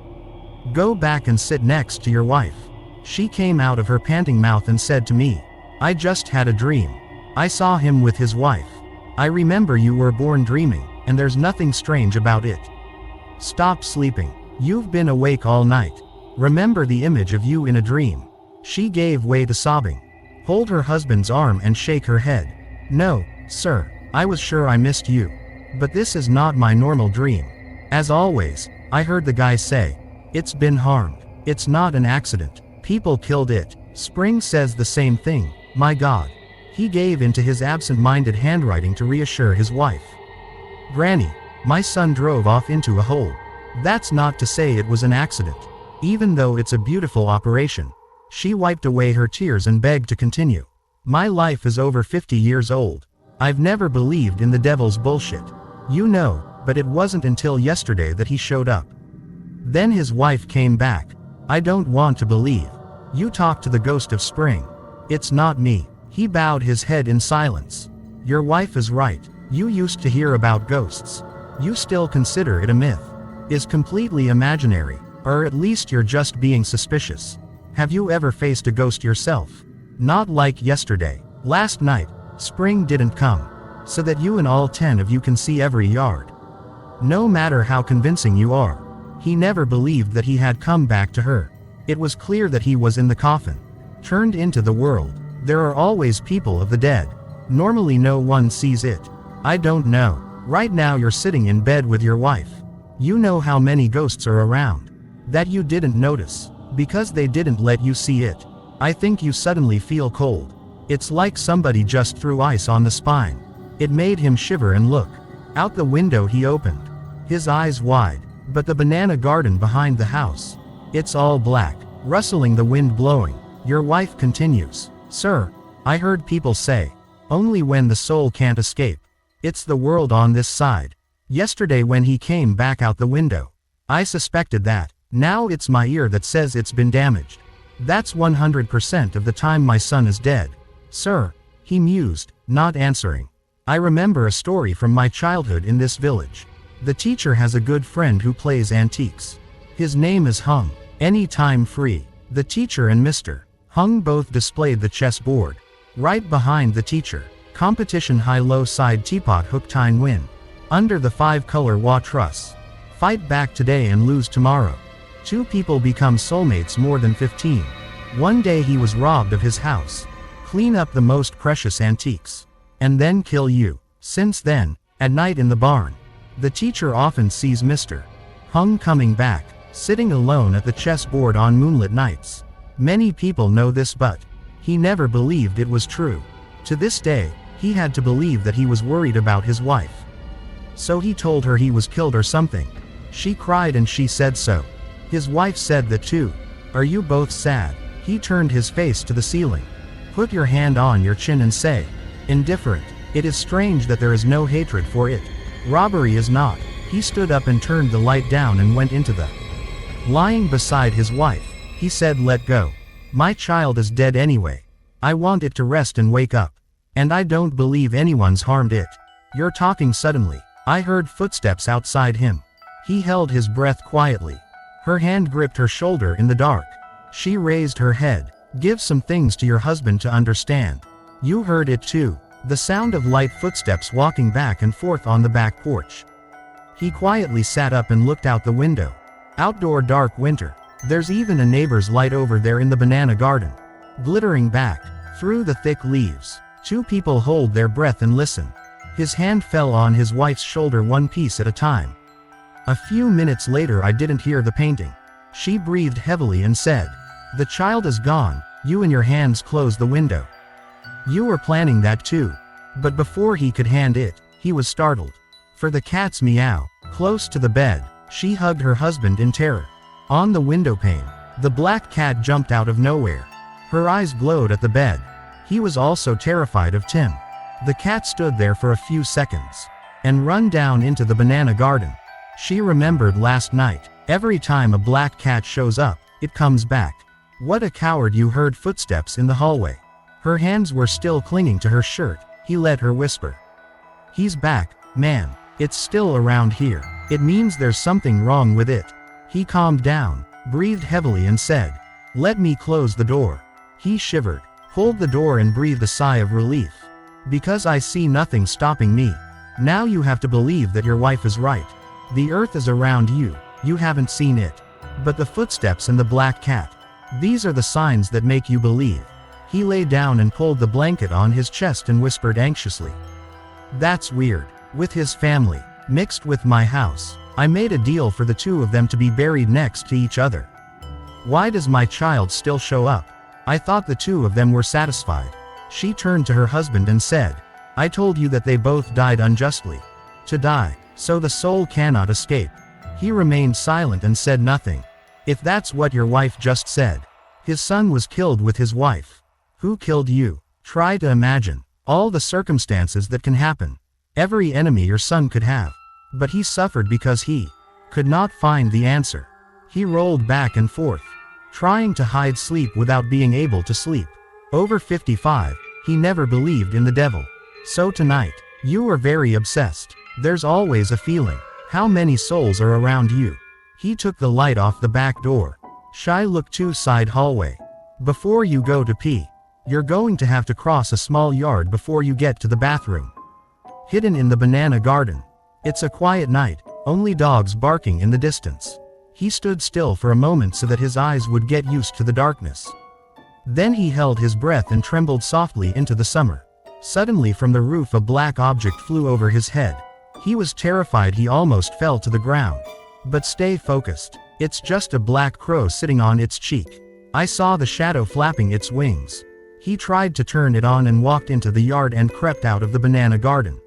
Go back and sit next to your wife. She came out of her panting mouth and said to me, I just had a dream. I saw him with his wife. I remember you were born dreaming, and there's nothing strange about it. Stop sleeping. You've been awake all night. Remember the image of you in a dream. She gave way to sobbing. Hold her husband's arm and shake her head. No, sir, I was sure I missed you. But this is not my normal dream. As always, I heard the guy say, it's been harmed. It's not an accident. People killed it. Spring says the same thing. My God. He gave into his absent-minded handwriting to reassure his wife. Granny, my son drove off into a hole. That's not to say it was an accident. Even though it's a beautiful operation. She wiped away her tears and begged to continue. My life is over 50 years old. I've never believed in the devil's bullshit. You know, but it wasn't until yesterday that he showed up. Then his wife came back. I don't want to believe. You talked to the ghost of spring. It's not me. He bowed his head in silence. Your wife is right. You used to hear about ghosts. You still consider it a myth. Is completely imaginary, or at least you're just being suspicious. Have you ever faced a ghost yourself? Not like yesterday. Last night, spring didn't come. So that you and all 10 of you can see every yard. No matter how convincing you are. He never believed that he had come back to her. It was clear that he was in the coffin. Turned into the world. There are always people of the dead. Normally no one sees it. I don't know. Right now you're sitting in bed with your wife. You know how many ghosts are around. That you didn't notice. Because they didn't let you see it. I think you suddenly feel cold. It's like somebody just threw ice on the spine. It made him shiver and look. Out the window he opened. His eyes wide. But the banana garden behind the house. It's all black. Rustling the wind blowing. Your wife continues. Sir, I heard people say. Only when the soul can't escape. It's the world on this side. Yesterday when he came back out the window. I suspected that. Now it's my ear that says it's been damaged. That's 100% of the time my son is dead. Sir, he mused, not answering. I remember a story from my childhood in this village. The teacher has a good friend who plays antiques. His name is Hung. Any time free. The teacher and Mr. Hung both displayed the chessboard. Right behind the teacher. Competition high-low side teapot hook tine win. Under the 5-color wa truss. Fight back today and lose tomorrow. 2 people become soulmates more than 15. One day he was robbed of his house. Clean up the most precious antiques. And then kill you. Since then, at night in the barn. The teacher often sees Mr. Hung coming back, sitting alone at the chessboard on moonlit nights. Many people know this, but he never believed it was true. To this day, he had to believe that he was worried about his wife. So he told her he was killed or something. She cried and she said so. His wife said that too. Are you both sad? He turned his face to the ceiling. Put your hand on your chin and say, indifferent. It is strange that there is no hatred for it. Robbery is not. He stood up and turned the light down and went into the lying beside his wife. He said, let go. My child is dead anyway. I want it to rest and wake up. And I don't believe anyone's harmed it. You're talking suddenly. I heard footsteps outside him. He held his breath quietly. Her hand gripped her shoulder in the dark. She raised her head. Give some things to your husband to understand. You heard it too. The sound of light footsteps walking back and forth on the back porch. He quietly sat up and looked out the window. Outdoor dark winter. There's even a neighbor's light over there in the banana garden. Glittering back, through the thick leaves. 2 people hold their breath and listen. His hand fell on his wife's shoulder one piece at a time. A few minutes later I didn't hear the painting. She breathed heavily and said, the child is gone. You and your hands closed the window. You were planning that too. But before he could hand it, he was startled. For the cat's meow, close to the bed, she hugged her husband in terror. On the window pane, the black cat jumped out of nowhere. Her eyes glowed at the bed. He was also terrified of Tim. The cat stood there for a few seconds, and run down into the banana garden. She remembered last night. Every time a black cat shows up, it comes back. What a coward. You heard footsteps in the hallway. Her hands were still clinging to her shirt. He let her whisper. He's back, man. It's still around here. It means there's something wrong with it. He calmed down, breathed heavily and said, let me close the door. He shivered, pulled the door and breathed a sigh of relief. Because I see nothing stopping me. Now you have to believe that your wife is right. The earth is around you. You haven't seen it. But the footsteps and the black cat. These are the signs that make you believe. He lay down and pulled the blanket on his chest and whispered anxiously. That's weird. With his family, mixed with my house. I made a deal for the 2 of them to be buried next to each other. Why does my child still show up? I thought the 2 of them were satisfied. She turned to her husband and said, I told you that they both died unjustly. To die, so the soul cannot escape. He remained silent and said nothing. If that's what your wife just said. His son was killed with his wife. Who killed you? Try to imagine all the circumstances that can happen. Every enemy your son could have. But he suffered because he could not find the answer. He rolled back and forth, trying to hide sleep without being able to sleep. Over 55, he never believed in the devil. So tonight, you are very obsessed. There's always a feeling. How many souls are around you? He took the light off the back door. Shy look to side hallway. Before you go to pee, you're going to have to cross a small yard before you get to the bathroom. Hidden in the banana garden. It's a quiet night, only dogs barking in the distance. He stood still for a moment so that his eyes would get used to the darkness. Then he held his breath and trembled softly into the summer. Suddenly from the roof a black object flew over his head. He was terrified, he almost fell to the ground. But stay focused. It's just a black crow sitting on its cheek. I saw the shadow flapping its wings. He tried to turn it on and walked into the yard and crept out of the banana garden.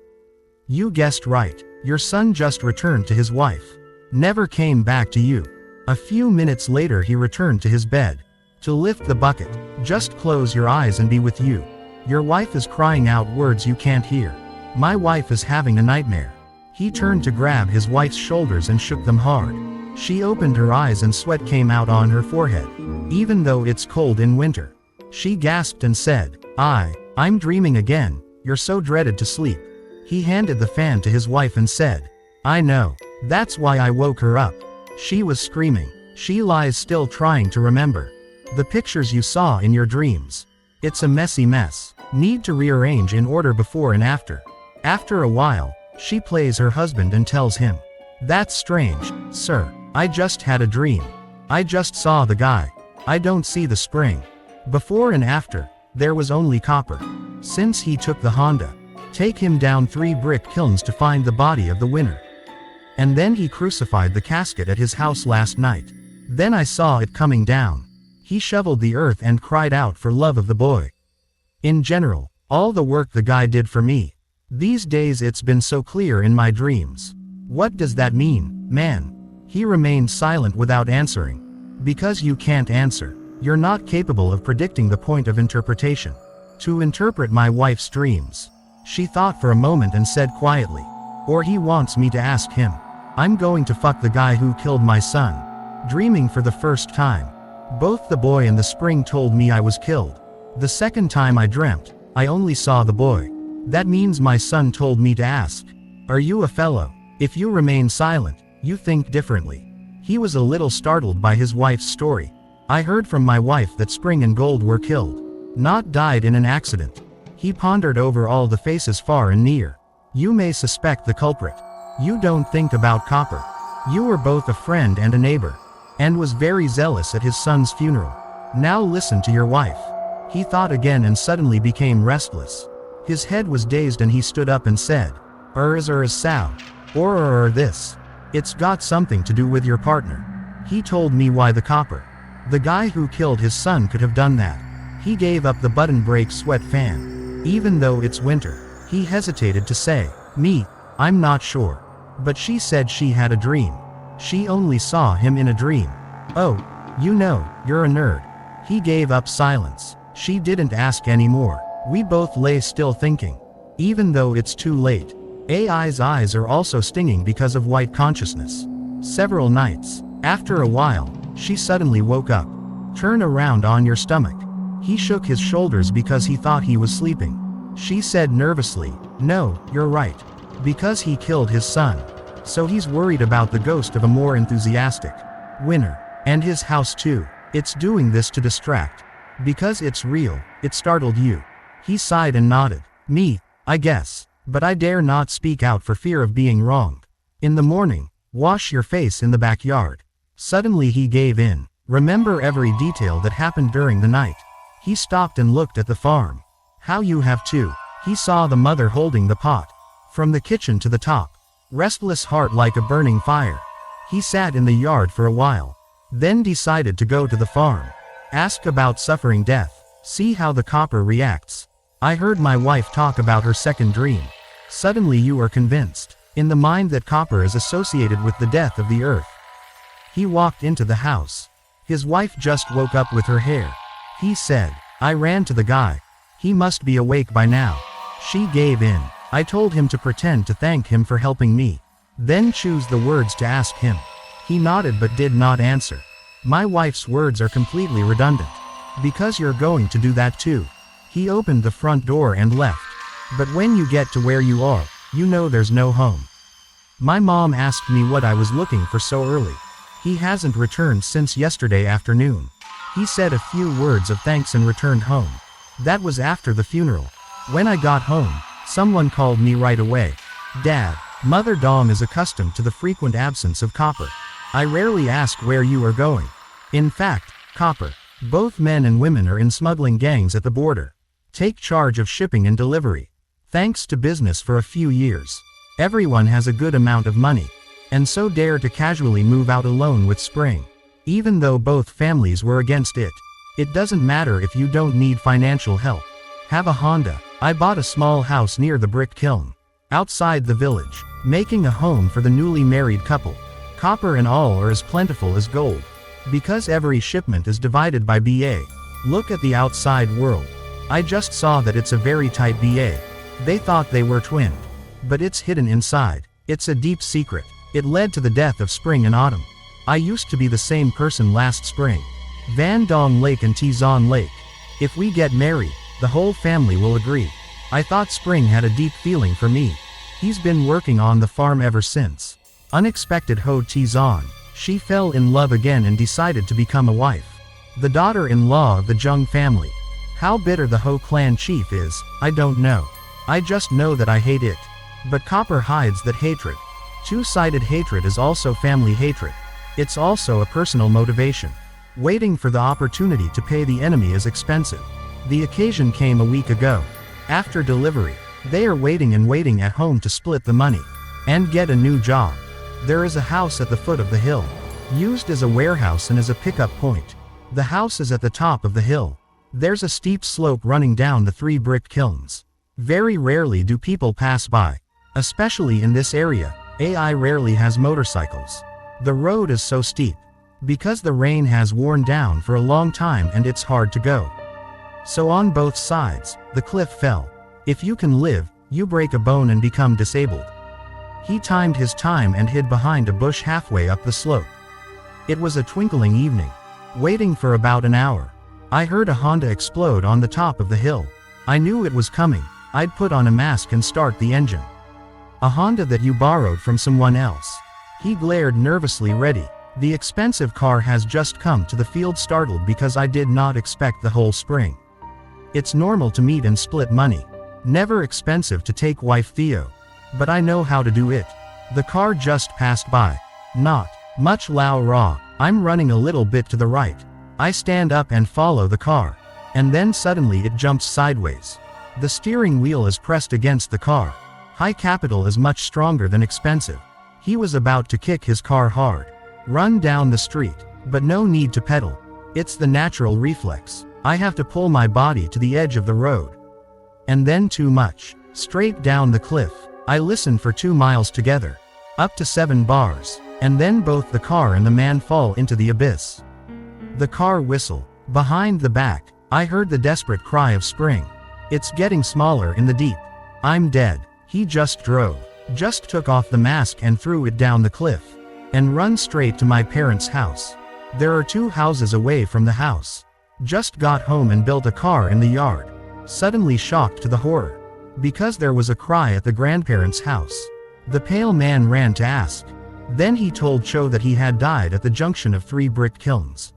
You guessed right. Your son just returned to his wife. Never came back to you. A few minutes later he returned to his bed. To lift the bucket. Just close your eyes and be with you. Your wife is crying out words you can't hear. My wife is having a nightmare. He turned to grab his wife's shoulders and shook them hard. She opened her eyes and sweat came out on her forehead. Even though it's cold in winter. She gasped and said, I'm dreaming again. You're so dreaded to sleep. He handed the fan to his wife and said, I know. That's why I woke her up. She was screaming. She lies still trying to remember. The pictures you saw in your dreams. It's a messy mess. Need to rearrange in order before and after. After a while, she plays her husband and tells him. That's strange, sir. I just had a dream. I just saw the guy. I don't see the spring. Before and after, there was only copper. Since he took the Honda. Take him down 3 brick kilns to find the body of the winner. And then he crucified the casket at his house last night. Then I saw it coming down. He shoveled the earth and cried out for love of the boy. In general, all the work the guy did for me. These days it's been so clear in my dreams. What does that mean, man? He remained silent without answering. Because you can't answer. You're not capable of predicting the point of interpretation. To interpret my wife's dreams. She thought for a moment and said quietly. Or he wants me to ask him. I'm going to fuck the guy who killed my son. Dreaming for the first time. Both the boy and the spring told me I was killed. The second time I dreamt, I only saw the boy. That means my son told me to ask. Are you a fellow? If you remain silent, you think differently. He was a little startled by his wife's story. I heard from my wife that Spring and Gold were killed. Not died in an accident. He pondered over all the faces far and near. You may suspect the culprit. You don't think about Copper. You were both a friend and a neighbor. And was very zealous at his son's funeral. Now listen to your wife. He thought again and suddenly became restless. His head was dazed and he stood up and said, is sow. Or this. It's got something to do with your partner. He told me why the Copper. The guy who killed his son could have done that. He gave up the button brake sweat fan. Even though it's winter, he hesitated to say, me, I'm not sure. But she said she had a dream. She only saw him in a dream. Oh, you know, you're a nerd. He gave up silence. She didn't ask anymore. We both lay still thinking. Even though it's too late. AI's eyes are also stinging because of white consciousness. Several nights. After a while, she suddenly woke up. Turn around on your stomach. He shook his shoulders because he thought he was sleeping. She said nervously, no, you're right. Because he killed his son. So he's worried about the ghost of a more enthusiastic winner. And his house too. It's doing this to distract. Because it's real, it startled you. He sighed and nodded. Me, I guess. But I dare not speak out for fear of being wrong. In the morning, wash your face in the backyard. Suddenly he gave in. Remember every detail that happened during the night. He stopped and looked at the farm. How you have too. He saw the mother holding the pot. From the kitchen to the top. Restless heart like a burning fire. He sat in the yard for a while. Then decided to go to the farm. Ask about suffering death. See how the Copper reacts. I heard my wife talk about her second dream. Suddenly you are convinced. in the mind that copper is associated with the death of the earth. He walked into the house. His wife just woke up with her hair. He said, I ran to the guy. He must be awake by now. She gave in. I told him to pretend to thank him for helping me. Then choose the words to ask him. He nodded but did not answer. My wife's words are completely redundant. Because you're going to do that too. He opened the front door and left. But when you get to where you are, you know there's no home. My mom asked me what I was looking for so early. He hasn't returned since yesterday afternoon. He said a few words of thanks and returned home. That was after the funeral. When I got home, someone called me right away. Dad, Mother Dom is accustomed to the frequent absence of copper. I rarely ask where you are going. In fact, copper, both men and women are in smuggling gangs at the border. Take charge of shipping and delivery. Thanks to business for a few years. Everyone has a good amount of money. And so dare to casually move out alone with Spring. Even though both families were against it. It doesn't matter if you don't need financial help. Have a Honda. I bought a small house near the brick kiln. Outside the village. Making a home for the newly married couple. Copper and all are as plentiful as gold. Because every shipment is divided by BA. Look at the outside world. I just saw that it's a very tight BA. They thought they were twinned. But it's hidden inside. It's a deep secret. It led to the death of Spring and Autumn. I used to be the same person last spring. Van Dong Lake and Tizon Lake. If we get married, the whole family will agree. I thought Spring had a deep feeling for me. He's been working on the farm ever since. Unexpected Ho Tizon. She fell in love again and decided to become a wife. The daughter-in-law of the Jung family. How bitter the Ho clan chief is, I don't know. I just know that I hate it. But copper hides that hatred. Two-sided hatred is also family hatred. It's also a personal motivation. Waiting for the opportunity to pay the enemy is expensive. The occasion came a week ago. After delivery, they are waiting and waiting at home to split the money. And get a new job. There is a house at the foot of the hill. Used as a warehouse and as a pickup point. The house is at the top of the hill. There's a steep slope running down the 3 brick kilns. Very rarely do people pass by. Especially in this area, AI rarely has motorcycles. The road is so steep. Because the rain has worn down for a long time and it's hard to go. So on both sides, the cliff fell. If you can live, you break a bone and become disabled. He timed his time and hid behind a bush halfway up the slope. It was a twinkling evening. Waiting for about an hour. I heard a Honda explode on the top of the hill. I knew it was coming. I'd put on a mask and start the engine. A Honda that you borrowed from someone else. He glared nervously ready. The expensive car has just come to the field, startled because I did not expect the whole spring. It's normal to meet and split money. Never expensive to take wife Theo. But I know how to do it. The car just passed by. Not much Lao Ra. I'm running a little bit to the right. I stand up and follow the car. And then suddenly it jumps sideways. The steering wheel is pressed against the car. High capital is much stronger than expensive. He was about to kick his car hard. Run down the street. But no need to pedal. It's the natural reflex. I have to pull my body to the edge of the road. And then too much. Straight down the cliff. I listen for 2 miles together. Up to 7 bars. And then both the car and the man fall into the abyss. The car whistle. Behind the back, I heard the desperate cry of Spring. It's getting smaller in the deep. I'm dead. He just drove. Just took off the mask and threw it down the cliff. And run straight to my parents' house. There are 2 houses away from the house. Just got home and built a car in the yard. Suddenly shocked to the horror. Because there was a cry at the grandparents' house. The pale man ran to ask. Then he told Cho that he had died at the junction of 3 brick kilns.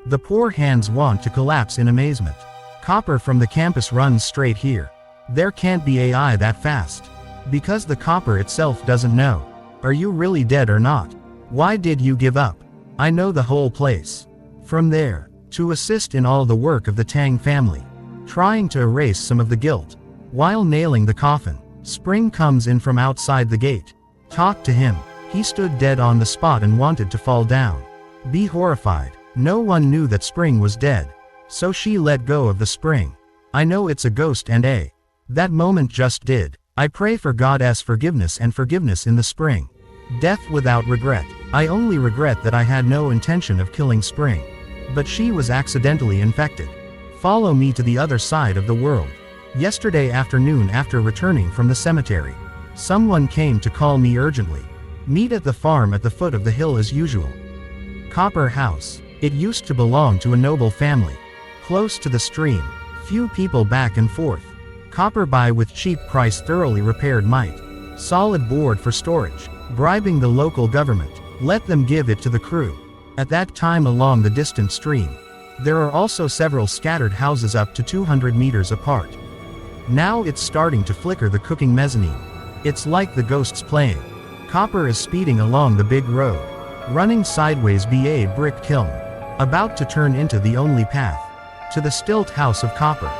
The poor hands want to collapse in amazement. Copper from the campus runs straight here. There can't be AI that fast. Because the copper itself doesn't know. Are you really dead or not? Why did you give up? I know the whole place. From there, to assist in all the work of the Tang family. Trying to erase some of the guilt. While nailing the coffin, Spring comes in from outside the gate. Talk to him. He stood dead on the spot and wanted to fall down. Be horrified. No one knew that Spring was dead. So she let go of the spring. I know it's a ghost and that moment just did. I pray for God's forgiveness and forgiveness in the spring. Death without regret. I only regret that I had no intention of killing Spring. But she was accidentally infected. Follow me to the other side of the world. Yesterday afternoon, after returning from the cemetery, someone came to call me urgently. Meet at the farm at the foot of the hill as usual. Copper house. It used to belong to a noble family. Close to the stream. Few people back and forth. Copper buy with cheap price, thoroughly repaired might. Solid board for storage. Bribing the local government. Let them give it to the crew. At that time along the distant stream. There are also several scattered houses up to 200 meters apart. Now it's starting to flicker the cooking mezzanine. It's like the ghosts playing. Copper is speeding along the big road. Running sideways by a brick kiln. About to turn into the only path. To the stilt house of Copper.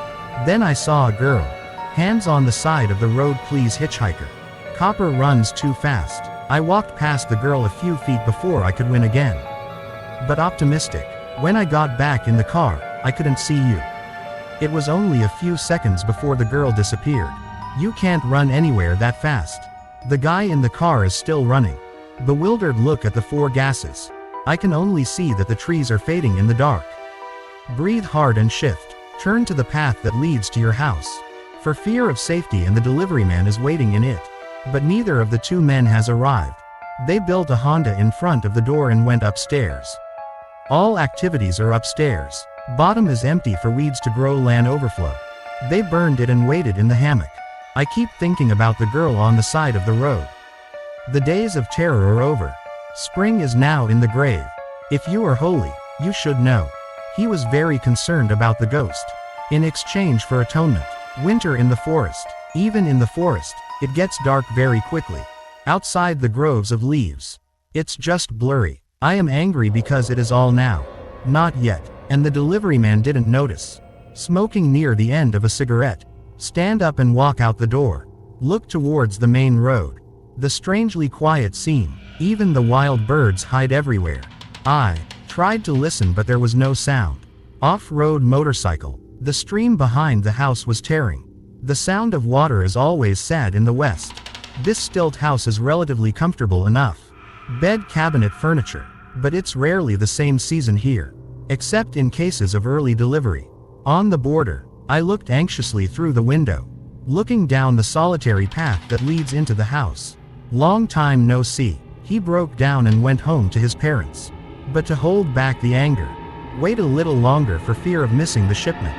Then I saw a girl. Hands on the side of the road, please hitchhiker. Copper runs too fast. I walked past the girl a few feet before I could win again. But optimistic. When I got back in the car, I couldn't see you. It was only a few seconds before the girl disappeared. You can't run anywhere that fast. The guy in the car is still running. Bewildered look at the four gases. I can only see that the trees are fading in the dark. Breathe hard and shift. Turn to the path that leads to your house. For fear of safety, and the delivery man is waiting in it. But neither of the two men has arrived. They built a Honda in front of the door and went upstairs. All activities are upstairs. Bottom is empty for weeds to grow, land overflow. They burned it and waited in the hammock. I keep thinking about the girl on the side of the road. The days of terror are over. Spring is now in the grave. If you are holy, you should know. He was very concerned about the ghost. In exchange for atonement. Winter in the forest. Even in the forest, it gets dark very quickly. Outside the groves of leaves. It's just blurry. I am angry because it is all now. Not yet. And the delivery man didn't notice. Smoking near the end of a cigarette. Stand up and walk out the door. Look towards the main road. The strangely quiet scene. Even the wild birds hide everywhere. I tried to listen, but there was no sound. Off-road motorcycle. The stream behind the house was tearing. The sound of water is always sad in the west. This stilt house is relatively comfortable enough. Bed, cabinet, furniture. But it's rarely the same season here. Except in cases of early delivery. On the border, I looked anxiously through the window. Looking down the solitary path that leads into the house. Long time no see. He broke down and went home to his parents. But to hold back the anger. Wait a little longer for fear of missing the shipment.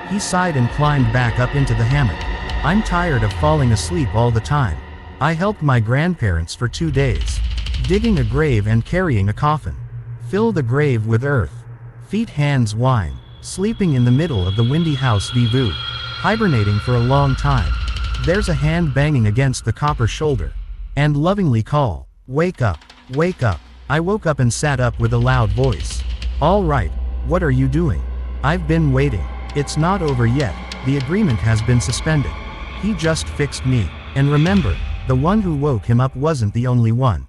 He sighed and climbed back up into the hammock. I'm tired of falling asleep all the time. I helped my grandparents for 2 days. Digging a grave and carrying a coffin. Fill the grave with earth. Feet, hands, wine. Sleeping in the middle of the windy house, vivu. Hibernating for a long time. There's a hand banging against the Copper shoulder. And lovingly call. Wake up. Wake up. I woke up and sat up with a loud voice. All right. What are you doing? I've been waiting. It's not over yet. The agreement has been suspended. He just fixed me. And remember, the one who woke him up wasn't the only one.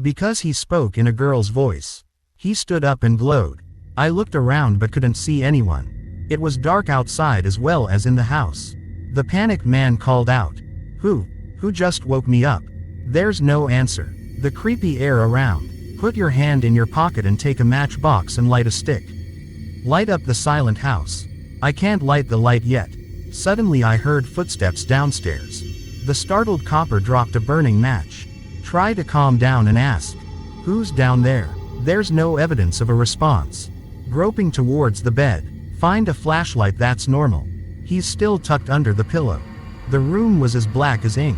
Because he spoke in a girl's voice. He stood up and glowed. I looked around but couldn't see anyone. It was dark outside as well as in the house. The panicked man called out. Who just woke me up? There's no answer. The creepy air around. Put your hand in your pocket and take a matchbox and light a stick. Light up the silent house. I can't light the light yet. Suddenly I heard footsteps downstairs. The startled Copper dropped a burning match. Try to calm down and ask. Who's down there? There's no evidence of a response. Groping towards the bed. Find a flashlight, that's normal. He's still tucked under the pillow. The room was as black as ink.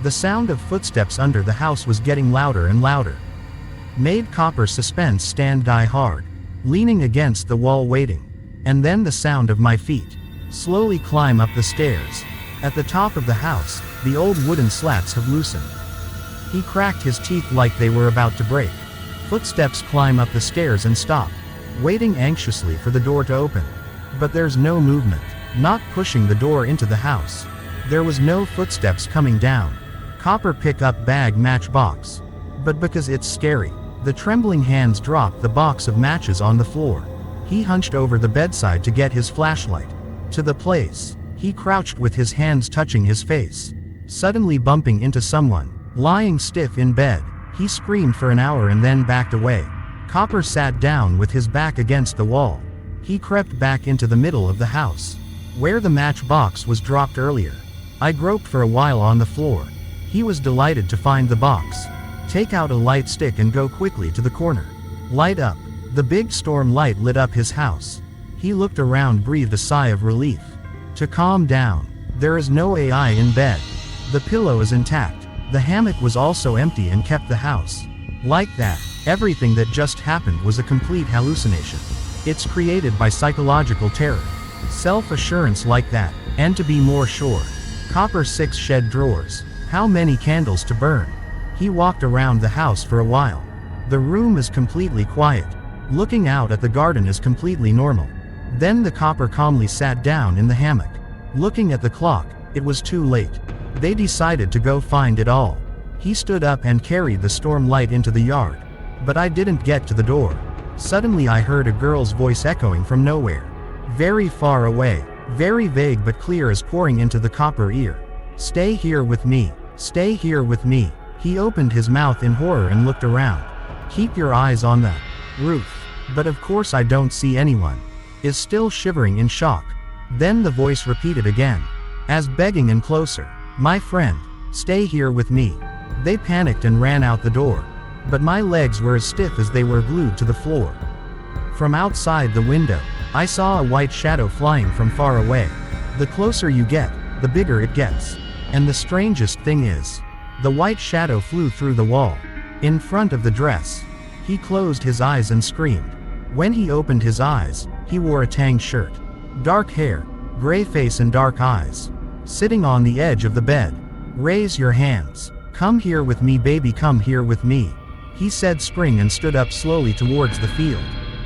The sound of footsteps under the house was getting louder and louder. Made Copper's suspense stand die hard. Leaning against the wall waiting. And then the sound of my feet. Slowly climb up the stairs. At the top of the house, the old wooden slats have loosened. He cracked his teeth like they were about to break. Footsteps climb up the stairs and stop. Waiting anxiously for the door to open. But there's no movement. Not pushing the door into the house. There was no footsteps coming down. Copper pick up bag matchbox. But because it's scary, the trembling hands dropped the box of matches on the floor. He hunched over the bedside to get his flashlight. To the place. He crouched with his hands touching his face. suddenly bumping into someone. Lying stiff in bed, he screamed for an hour and then backed away. Copper sat down with his back against the wall. He crept back into the middle of the house, where the matchbox was dropped earlier. I groped for a while on the floor. He was delighted to find the box. Take out a light stick and go quickly to the corner. Light up. The big storm light lit up his house. He looked around, breathed a sigh of relief. To calm down. There is no AI in bed. The pillow is intact. The hammock was also empty and kept the house. Like that, everything that just happened was a complete hallucination. It's created by psychological terror. Self-assurance like that, and to be more sure. Copper 6 shed drawers. How many candles to burn? He walked around the house for a while. The room is completely quiet. Looking out at the garden is completely normal. Then the copper calmly sat down in the hammock. Looking at the clock, it was too late. They decided to go find it all. He stood up and carried the storm light into the yard. But I didn't get to the door. Suddenly I heard a girl's voice echoing from nowhere. Very far away, very vague but clear as pouring into the copper ear. Stay here with me. Stay here with me. He opened his mouth in horror and looked around. Keep your eyes on the roof. But of course I don't see anyone. Is still shivering in shock. Then the voice repeated again, as begging and closer. My friend, stay here with me. They panicked and ran out the door. But my legs were as stiff as they were glued to the floor. From outside the window, I saw a white shadow flying from far away. The closer you get, the bigger it gets. And the strangest thing is, the white shadow flew through the wall, in front of the dress. He closed his eyes and screamed. When he opened his eyes, he wore a tanged shirt. Dark hair, gray face and dark eyes. Sitting on the edge of the bed. Raise your hands. Come here with me, baby, come here with me. He said spring and stood up slowly towards the field.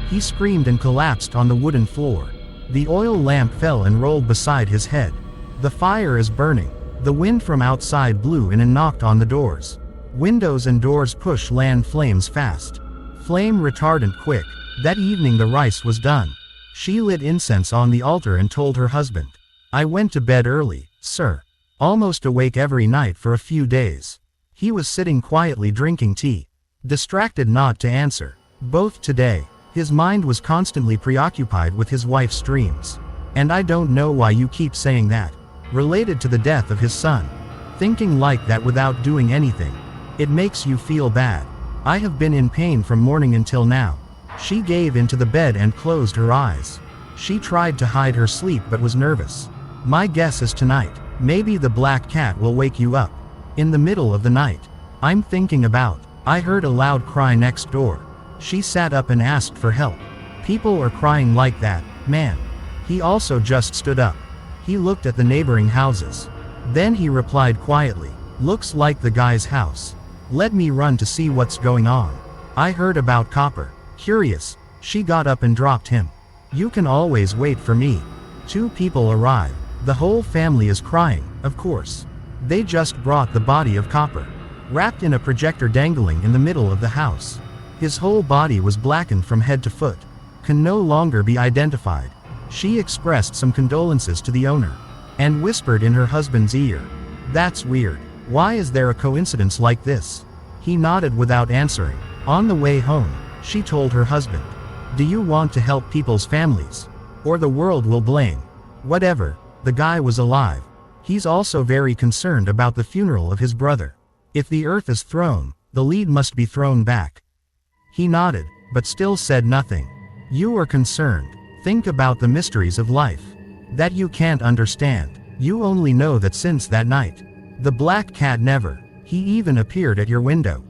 He screamed and collapsed on the wooden floor. The oil lamp fell and rolled beside his head. The fire is burning. The wind from outside blew in and knocked on the doors. Windows and doors push land flames fast. Flame retardant quick. That evening the rice was done. She lit incense on the altar and told her husband. I went to bed early, sir. Almost awake every night for a few days. He was sitting quietly drinking tea. Distracted not to answer. Both today. His mind was constantly preoccupied with his wife's dreams. And I don't know why you keep saying that. Related to the death of his son. Thinking like that without doing anything. It makes you feel bad. I have been in pain from morning until now. She gave into the bed and closed her eyes. She tried to hide her sleep but was nervous. My guess is tonight, maybe the black cat will wake you up. In the middle of the night. I'm thinking about. I heard a loud cry next door. She sat up and asked for help. People are crying like that, man. He also just stood up. He looked at the neighboring houses. Then he replied quietly, looks like the guy's house. Let me run to see what's going on. I heard about Copper. Curious. She got up and dropped him. You can always wait for me. 2 people arrive. The whole family is crying, of course. They just brought the body of Copper, wrapped in a projector dangling in the middle of the house. His whole body was blackened from head to foot. Can no longer be identified. She expressed some condolences to the owner, and whispered in her husband's ear. That's weird. Why is there a coincidence like this? He nodded without answering. On the way home, she told her husband. Do you want to help people's families? Or the world will blame. Whatever. The guy was alive. He's also very concerned about the funeral of his brother. If the earth is thrown, the lead must be thrown back. He nodded, but still said nothing. You are concerned. Think about the mysteries of life. That you can't understand. You only know that since that night. The black cat never. He even appeared at your window.